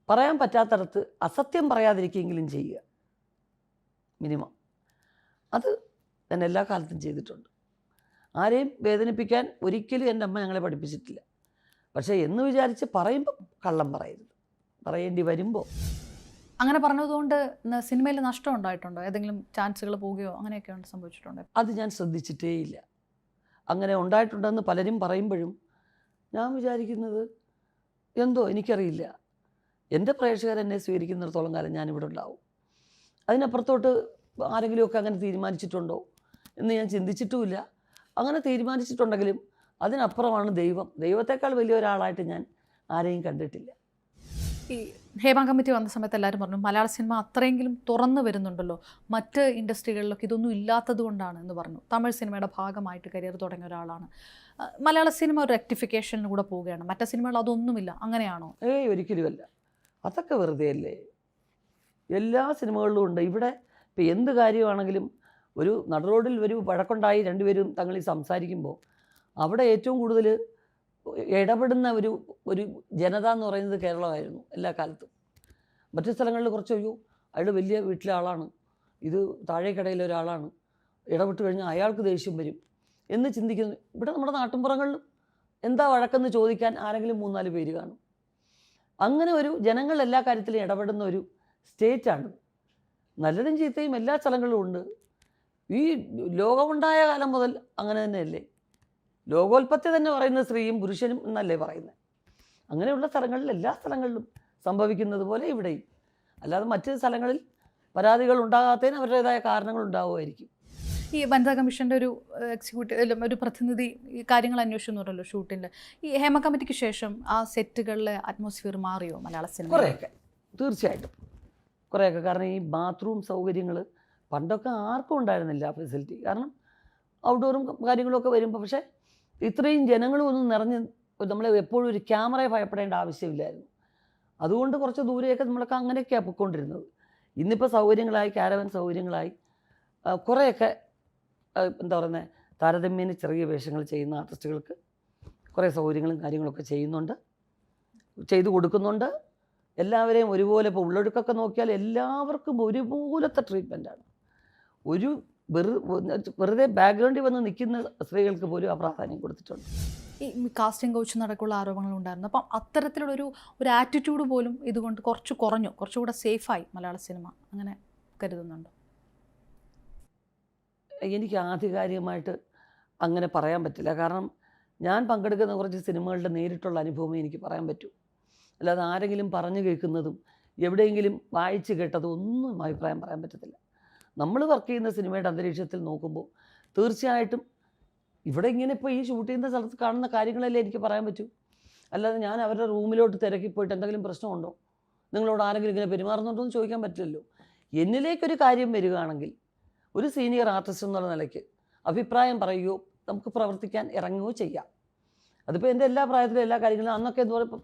പറയാൻ പറ്റാത്തടത്ത് അസത്യം പറയാതിരിക്കുകയെങ്കിലും ചെയ്യുക, മിനിമം. അത് ഞാൻ എല്ലാ കാലത്തും ചെയ്തിട്ടുണ്ട്. ആരെയും വേദനിപ്പിക്കാൻ ഒരിക്കലും എൻ്റെ അമ്മ ഞങ്ങളെ പഠിപ്പിച്ചിട്ടില്ല. പക്ഷേ എന്ന് വിചാരിച്ച് പറയുമ്പം കള്ളം പറയരുത്, പറയേണ്ടി വരുമ്പോൾ. അങ്ങനെ പറഞ്ഞതുകൊണ്ട് സിനിമയിൽ നഷ്ടം ഉണ്ടായിട്ടുണ്ടോ? ഏതെങ്കിലും ചാൻസുകൾ പോവുകയോ അങ്ങനെയൊക്കെ സംഭവിച്ചിട്ടുണ്ടോ? അത് ഞാൻ ശ്രദ്ധിച്ചിട്ടേ ഇല്ല. അങ്ങനെ ഉണ്ടായിട്ടുണ്ടെന്ന് പലരും പറയുമ്പോഴും ഞാൻ വിചാരിക്കുന്നത് എന്തോ എനിക്കറിയില്ല. എൻ്റെ പ്രേക്ഷകർ എന്നെ സ്വീകരിക്കുന്നിടത്തോളം കാലം ഞാനിവിടെ ഉണ്ടാവും. അതിനപ്പുറത്തോട്ട് ആരെങ്കിലുമൊക്കെ അങ്ങനെ തീരുമാനിച്ചിട്ടുണ്ടോ എന്ന് ഞാൻ ചിന്തിച്ചിട്ടുമില്ല. അങ്ങനെ തീരുമാനിച്ചിട്ടുണ്ടെങ്കിലും അതിനപ്പുറമാണ് ദൈവം. ദൈവത്തെക്കാൾ വലിയ ഒരാളായിട്ട് ഞാൻ ആരെയും കണ്ടിട്ടില്ല. ഈ ഹേമ കമ്മിറ്റി വന്ന സമയത്ത് എല്ലാവരും പറഞ്ഞു മലയാള സിനിമ അത്രയെങ്കിലും തുറന്നു വരുന്നുണ്ടല്ലോ, മറ്റ് ഇൻഡസ്ട്രികളിലൊക്കെ ഇതൊന്നും ഇല്ലാത്തത് കൊണ്ടാണ് എന്ന് പറഞ്ഞു. തമിഴ് സിനിമയുടെ ഭാഗമായിട്ട് കരിയർ തുടങ്ങിയ ഒരാളാണ്. മലയാള സിനിമ ഒരു റെക്ടിഫിക്കേഷനിലൂടെ പോവുകയാണ്, മറ്റു സിനിമകൾ അതൊന്നുമില്ല, അങ്ങനെയാണോ? ഒരിക്കലുമല്ല. അതൊക്കെ വെറുതെ അല്ലേ? എല്ലാ സിനിമകളിലും ഉണ്ട്. ഇവിടെ ഇപ്പോൾ എന്ത് കാര്യമാണെങ്കിലും ഒരു നടുറോഡിൽ ഒരു വഴക്കുണ്ടായി രണ്ടുപേരും തങ്ങളിൽ സംസാരിക്കുമ്പോൾ അവിടെ ഏറ്റവും കൂടുതൽ ഇടപെടുന്ന ഒരു ജനത എന്ന് പറയുന്നത് കേരളമായിരുന്നു എല്ലാ കാലത്തും. മറ്റു സ്ഥലങ്ങളിൽ കുറച്ച് അയാൾ വലിയ വീട്ടിലെ ആളാണ്, ഇത് താഴേക്കടയിലെ ഒരാളാണ്, ഇടപെട്ട് കഴിഞ്ഞാൽ അയാൾക്ക് ദേഷ്യം വരും എന്ന് ചിന്തിക്കുന്നു. ഇവിടെ നമ്മുടെ നാട്ടിൻപുറങ്ങളിലും എന്താ വഴക്കെന്ന് ചോദിക്കാൻ ആരെങ്കിലും 3-4 പേര് കാണും. അങ്ങനെ ഒരു ജനങ്ങൾ എല്ലാ കാര്യത്തിലും ഇടപെടുന്ന ഒരു സ്റ്റേറ്റാണ്. നല്ലതും ചീത്തയും എല്ലാ സ്ഥലങ്ങളിലും ഉണ്ട്. ഈ ലോകമുണ്ടായ കാലം മുതൽ അങ്ങനെ തന്നെയല്ലേ? ലോകോൽപത്തി തന്നെ പറയുന്നത് സ്ത്രീയും പുരുഷനും എന്നല്ലേ പറയുന്നത്? അങ്ങനെയുള്ള സ്ഥലങ്ങളിൽ എല്ലാ സ്ഥലങ്ങളിലും സംഭവിക്കുന്നത് പോലെ ഇവിടെയും. അല്ലാതെ മറ്റ് സ്ഥലങ്ങളിൽ പരാതികൾ ഉണ്ടാകാത്തതിന് അവരുടേതായ കാരണങ്ങൾ ഉണ്ടാവുമായിരിക്കും. ഈ വനിതാ കമ്മീഷൻ്റെ ഒരു എക്സിക്യൂട്ടീവ് ഒരു പ്രതിനിധി ഈ കാര്യങ്ങൾ അന്വേഷിച്ചെന്ന് ഷൂട്ടിൻ്റെ. ഈ ഹേമ കമ്മിറ്റിക്ക് ശേഷം ആ സെറ്റുകളിലെ അറ്റ്മോസ്ഫിയർ മാറിയോ മലയാള സിനിമ? കുറേയൊക്കെ, തീർച്ചയായിട്ടും കുറേയൊക്കെ. കാരണം ഈ ബാത്റൂം സൗകര്യങ്ങൾ പണ്ടൊക്കെ ആർക്കും ഉണ്ടായിരുന്നില്ല ഫെസിലിറ്റി. കാരണം ഔട്ട്ഡോറും കാര്യങ്ങളൊക്കെ വരുമ്പോൾ. പക്ഷേ ഇത്രയും ജനങ്ങളും ഒന്നും നിറഞ്ഞ് നമ്മൾ എപ്പോഴും ഒരു ക്യാമറയെ ഭയപ്പെടേണ്ട ആവശ്യമില്ലായിരുന്നു. അതുകൊണ്ട് കുറച്ച് ദൂരെയൊക്കെ നമ്മളൊക്കെ അങ്ങനെയൊക്കെയാണ് പൊയ്ക്കൊണ്ടിരുന്നത്. ഇന്നിപ്പോൾ സൗകര്യങ്ങളായി, കാരവൻ സൗകര്യങ്ങളായി, കുറേയൊക്കെ എന്താ പറയുന്നത്, താരതമ്യേന ചെറിയ വേഷങ്ങൾ ചെയ്യുന്ന ആർട്ടിസ്റ്റുകൾക്ക് കുറേ സൗകര്യങ്ങളും കാര്യങ്ങളൊക്കെ ചെയ്തു കൊടുക്കുന്നുണ്ട്. എല്ലാവരെയും ഒരുപോലെ, ഇപ്പോൾ ഉള്ളൊഴുക്കൊക്കെ നോക്കിയാൽ എല്ലാവർക്കും ഒരുപോലത്തെ ട്രീറ്റ്മെൻറ്റാണ്. ഒരു വെറുതെ ബാക്ക്ഗ്രൗണ്ടിൽ വന്ന് നിൽക്കുന്ന സ്ത്രീകൾക്ക് പോലും ആ പ്രാധാന്യം കൊടുത്തിട്ടുണ്ട്. ഈ കാസ്റ്റിംഗ് കൗച്ച് നടക്കുള്ള ആരോപണങ്ങൾ ഉണ്ടായിരുന്നു. അപ്പം അത്തരത്തിലുള്ളൊരു ആറ്റിറ്റ്യൂഡ് പോലും ഇതുകൊണ്ട് കുറച്ചുകൂടെ സേഫായി മലയാള സിനിമ, അങ്ങനെ കരുതുന്നുണ്ടോ? എനിക്ക് ആധികാരികമായിട്ട് അങ്ങനെ പറയാൻ പറ്റില്ല. കാരണം ഞാൻ പങ്കെടുക്കുന്ന കുറച്ച് സിനിമകളുടെ നേരിട്ടുള്ള അനുഭവമേ എനിക്ക് പറയാൻ പറ്റൂ. അല്ലാതെ ആരെങ്കിലും പറഞ്ഞു കേൾക്കുന്നതും എവിടെയെങ്കിലും വായിച്ച് കേട്ടതും ഒന്നും അഭിപ്രായം പറയാൻ പറ്റത്തില്ല. നമ്മൾ വർക്ക് ചെയ്യുന്ന സിനിമയുടെ അന്തരീക്ഷത്തിൽ നോക്കുമ്പോൾ തീർച്ചയായിട്ടും ഇവിടെ ഇങ്ങനെ ഇപ്പോൾ ഈ ഷൂട്ട് ചെയ്യുന്ന സ്ഥലത്ത് കാണുന്ന കാര്യങ്ങളല്ലേ എനിക്ക് പറയാൻ പറ്റൂ. അല്ലാതെ ഞാൻ അവരുടെ റൂമിലോട്ട് തിരക്കി പോയിട്ട് എന്തെങ്കിലും പ്രശ്നമുണ്ടോ, നിങ്ങളോട് ആരെങ്കിലും ഇങ്ങനെ പെരുമാറുന്നുണ്ടോ എന്ന് ചോദിക്കാൻ പറ്റില്ലല്ലോ. എന്നിലേക്കൊരു കാര്യം വരികയാണെങ്കിൽ ഒരു സീനിയർ ആർട്ടിസ്റ്റ് എന്നുള്ള നിലയ്ക്ക് അഭിപ്രായം പറയുകയോ നമുക്ക് പ്രവർത്തിക്കാൻ ഇറങ്ങുകയോ ചെയ്യാം. അതിപ്പോൾ എൻ്റെ എല്ലാ പ്രായത്തിലും എല്ലാ കാര്യങ്ങളും അന്നൊക്കെ എന്ന് പറയുമ്പോൾ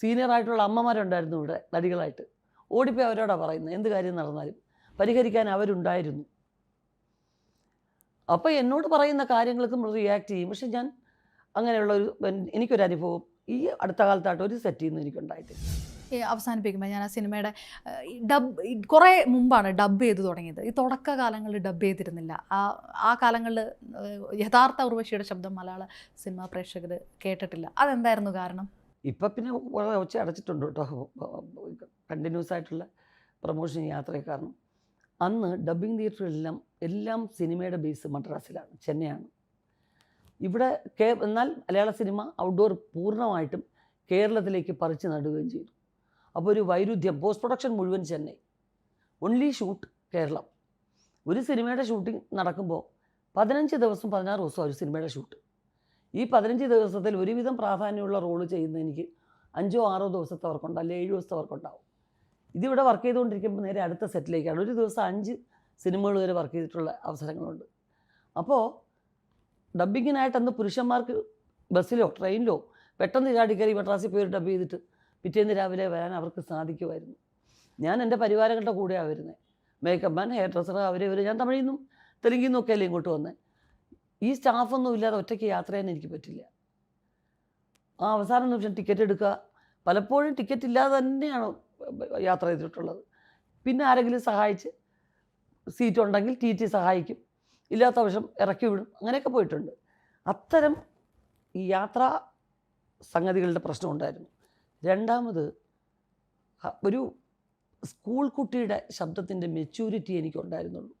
സീനിയർ ആയിട്ടുള്ള അമ്മമാരുണ്ടായിരുന്നു ഇവിടെ നടികളായിട്ട്. ഓടിപ്പോയി അവരോടാണ് പറയുന്നത്, എന്ത് കാര്യം നടന്നാലും പരിഹരിക്കാൻ അവരുണ്ടായിരുന്നു. അപ്പോൾ എന്നോട് പറയുന്ന കാര്യങ്ങൾക്ക് നമ്മൾ റിയാക്ട് ചെയ്യും. പക്ഷെ ഞാൻ അങ്ങനെയുള്ള എനിക്കൊരു അനുഭവം ഈ അടുത്ത കാലത്തായിട്ട് ഒരു സെറ്റിൽ നിന്ന് എനിക്കുണ്ടായിട്ടില്ല. അവസാനിപ്പിക്കുമ്പോൾ ഞാൻ ആ സിനിമയുടെ കുറേ മുമ്പാണ് ഡബ് ചെയ്ത് തുടങ്ങിയത്. ഈ തുടക്ക കാലങ്ങളിൽ ഡബ് ചെയ്തിരുന്നില്ല. ആ കാലങ്ങളിൽ യഥാർത്ഥ ഉർവശിയുടെ ശബ്ദം മലയാള സിനിമാ പ്രേക്ഷകർ കേട്ടിട്ടില്ല. അതെന്തായിരുന്നു കാരണം? ഇപ്പം പിന്നെ കുറേ ഒച്ച അടച്ചിട്ടുണ്ട് കേട്ടോ, കണ്ടിന്യൂസ് ആയിട്ടുള്ള പ്രൊമോഷൻ യാത്രയെ. കാരണം അന്ന് ഡബ്ബിംഗ് തിയേറ്ററിലെല്ലാം എല്ലാം സിനിമയുടെ ബേസ് മദ്രാസിലാണ്, ചെന്നൈയാണ്. ഇവിടെ എന്നാൽ മലയാള സിനിമ ഔട്ട്ഡോർ പൂർണ്ണമായിട്ടും കേരളത്തിലേക്ക് പറിച്ചു നടുകയും ചെയ്തു. അപ്പോൾ ഒരു വൈരുദ്ധ്യം, പോസ്റ്റ് പ്രൊഡക്ഷൻ മുഴുവൻ ചെന്നൈ, ഓൺലി ഷൂട്ട് കേരളം. ഒരു സിനിമയുടെ ഷൂട്ടിംഗ് നടക്കുമ്പോൾ 15 ദിവസം 16 ദിവസം ഒരു സിനിമയുടെ ഷൂട്ട്. ഈ 15 ദിവസത്തിൽ ഒരുവിധം പ്രാധാന്യമുള്ള റോള് ചെയ്യുന്ന എനിക്ക് 5 6 ദിവസത്തെ വർക്കുണ്ട്, അല്ലെങ്കിൽ 7 ദിവസത്തെ വർക്കുണ്ടാവും. ഇതിവിടെ വർക്ക് ചെയ്തുകൊണ്ടിരിക്കുമ്പോൾ നേരെ അടുത്ത സെറ്റിലേക്കാണ്. ഒരു ദിവസം 5 സിനിമകൾ വരെ വർക്ക് ചെയ്തിട്ടുള്ള അവസരങ്ങളുണ്ട്. അപ്പോൾ ഡബ്ബിങ്ങിനായിട്ട് അന്ന് പുരുഷന്മാർക്ക് ബസ്സിലോ ട്രെയിനിലോ പെട്ടെന്ന് ചാടി കയറി മദ്രാസിൽ പോയി ഡബ് ചെയ്തിട്ട് പിറ്റേന്ന് രാവിലെ വരാൻ അവർക്ക് സാധിക്കുമായിരുന്നു. ഞാൻ എൻ്റെ പരിവാരങ്ങളുടെ കൂടെയാണ് വരുന്നത്. മേക്കപ്പ് മാൻ, ഹെയർ ഡ്രസ്സർ, ഇവർ ഞാൻ തമിഴിൽ നിന്നും തെലുങ്കിൽ നിന്നൊക്കെ അല്ലേ ഇങ്ങോട്ട് വന്നത്. ഈ സ്റ്റാഫൊന്നും ഇല്ലാതെ ഒറ്റയ്ക്ക് യാത്ര ചെയ്യാൻ എനിക്ക് പറ്റില്ല. ആ അവസാന നിമിഷം ടിക്കറ്റ് എടുക്കുക, പലപ്പോഴും ടിക്കറ്റ് ഇല്ലാതെ തന്നെയാണ് യാത്ര ചെയ്തിട്ടുള്ളത്. പിന്നെ ആരെങ്കിലും സഹായിച്ച് സീറ്റ് ഉണ്ടെങ്കിൽ ടി ടി സഹായിക്കും, ഇല്ലാത്ത പക്ഷം ഇറക്കി വിടും, അങ്ങനെയൊക്കെ പോയിട്ടുണ്ട്. അത്തരം ഈ യാത്രാ സംഗതികളുടെ പ്രശ്നമുണ്ടായിരുന്നു. രണ്ടാമത് ഒരു സ്കൂൾ കുട്ടിയുടെ ശബ്ദത്തിൻ്റെ മെച്യൂരിറ്റി എനിക്കുണ്ടായിരുന്നുള്ളൂ.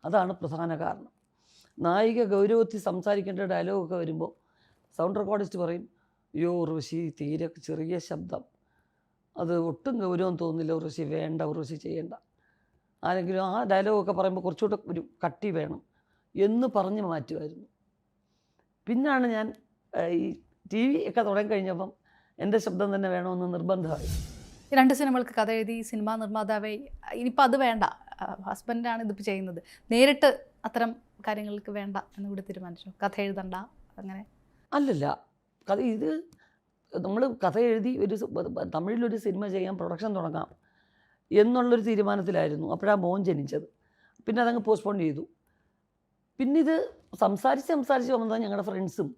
അതാണ് പ്രധാന കാരണം. നായിക ഗൗരവത്തിൽ സംസാരിക്കേണ്ട ഡയലോഗൊക്കെ വരുമ്പോൾ സൗണ്ട് റെക്കോർഡിസ്റ്റ് പറയും, അയ്യോ ഉർവശി തീരെ ചെറിയ ശബ്ദം, അത് ഒട്ടും ഗൗരവം തോന്നുന്നില്ല ഉർവശി, വേണ്ട ഉർവശി ചെയ്യേണ്ട. ആരെങ്കിലും ആ ഡയലോഗൊക്കെ പറയുമ്പോൾ കുറച്ചുകൂടെ ഒരു കട്ടി വേണം എന്ന് പറഞ്ഞ് മാറ്റുമായിരുന്നു. പിന്നാണ് ഞാൻ ഈ TV ഒക്കെ തുടങ്ങിക്കഴിഞ്ഞപ്പം എൻ്റെ ശബ്ദം തന്നെ വേണമെന്ന് നിർബന്ധമായി. 2 സിനിമകൾക്ക് കഥ എഴുതി സിനിമാ നിർമ്മാതാവേ, ഇനിയിപ്പോൾ അത് വേണ്ട, ഹസ്ബൻഡാണ് ഇതിപ്പോൾ ചെയ്യുന്നത്, നേരിട്ട് അത്തരം കാര്യങ്ങൾക്ക് വേണ്ട എന്ന് കൂടി തീരുമാനിച്ചു, കഥ എഴുതണ്ട അങ്ങനെ? അല്ലല്ല, ഇത് നമ്മൾ കഥ എഴുതി തമിഴിലൊരു സിനിമ ചെയ്യാൻ പ്രൊഡക്ഷൻ തുടങ്ങാം എന്നുള്ളൊരു തീരുമാനത്തിലായിരുന്നു. അപ്പോഴാണ് മോൻ ജനിച്ചത്. പിന്നെ അതങ്ങ് പോസ്റ്റ്പോൺ ചെയ്തു. പിന്നെ ഇത് സംസാരിച്ച് വന്നതാണ് ഞങ്ങളുടെ ഫ്രണ്ട്സും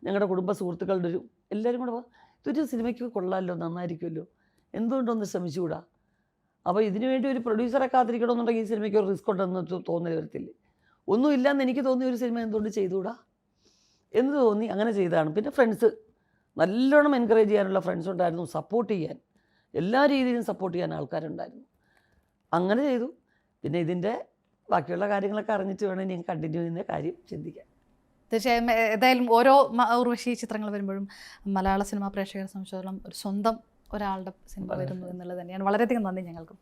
ഞങ്ങളുടെ കുടുംബ സുഹൃത്തുക്കളുടെ എല്ലാവരും കൂടെ ഇതൊരു സിനിമയ്ക്ക് കൊള്ളാമല്ലോ, നന്നായിരിക്കുമല്ലോ, എന്തുകൊണ്ടൊന്ന് ശ്രമിച്ചുകൂടാ. അപ്പോൾ ഇതിനു വേണ്ടി ഒരു പ്രൊഡ്യൂസറെ കാത്തിരിക്കണമെന്നുണ്ടെങ്കിൽ ഈ സിനിമയ്ക്ക് ഒരു റിസ്ക് ഉണ്ടെന്ന് തോന്നൽ വരത്തില്ലേ. ഒന്നുമില്ലാന്ന് എനിക്ക് തോന്നിയ ഒരു സിനിമ എന്തുകൊണ്ട് ചെയ്തുകൂടാ എന്ന് തോന്നി, അങ്ങനെ ചെയ്തതാണ്. പിന്നെ ഫ്രണ്ട്സ് നല്ലോണം എൻകറേജ് ചെയ്യാനുള്ള ഫ്രണ്ട്സ് ഉണ്ടായിരുന്നു, സപ്പോർട്ട് ചെയ്യാൻ എല്ലാ രീതിയിലും സപ്പോർട്ട് ചെയ്യാൻ ആൾക്കാരുണ്ടായിരുന്നു. അങ്ങനെ ചെയ്തു. പിന്നെ ഇതിൻ്റെ ബാക്കിയുള്ള കാര്യങ്ങളൊക്കെ അറിഞ്ഞിട്ട് വേണം ഇനി കണ്ടിന്യൂ ചെയ്യുന്ന കാര്യം ചിന്തിക്കാൻ. തീർച്ചയായും ഏതായാലും ഓരോ ഉർവശി ചിത്രങ്ങൾ വരുമ്പോഴും മലയാള സിനിമാ പ്രേക്ഷകരെ സംബന്ധിച്ചിടത്തോളം ഒരു സ്വന്തം ഒരാളുടെ സിനിമ വരുന്നു എന്നുള്ളത് തന്നെയാണ്. വളരെയധികം നന്ദി ഞങ്ങൾക്കും.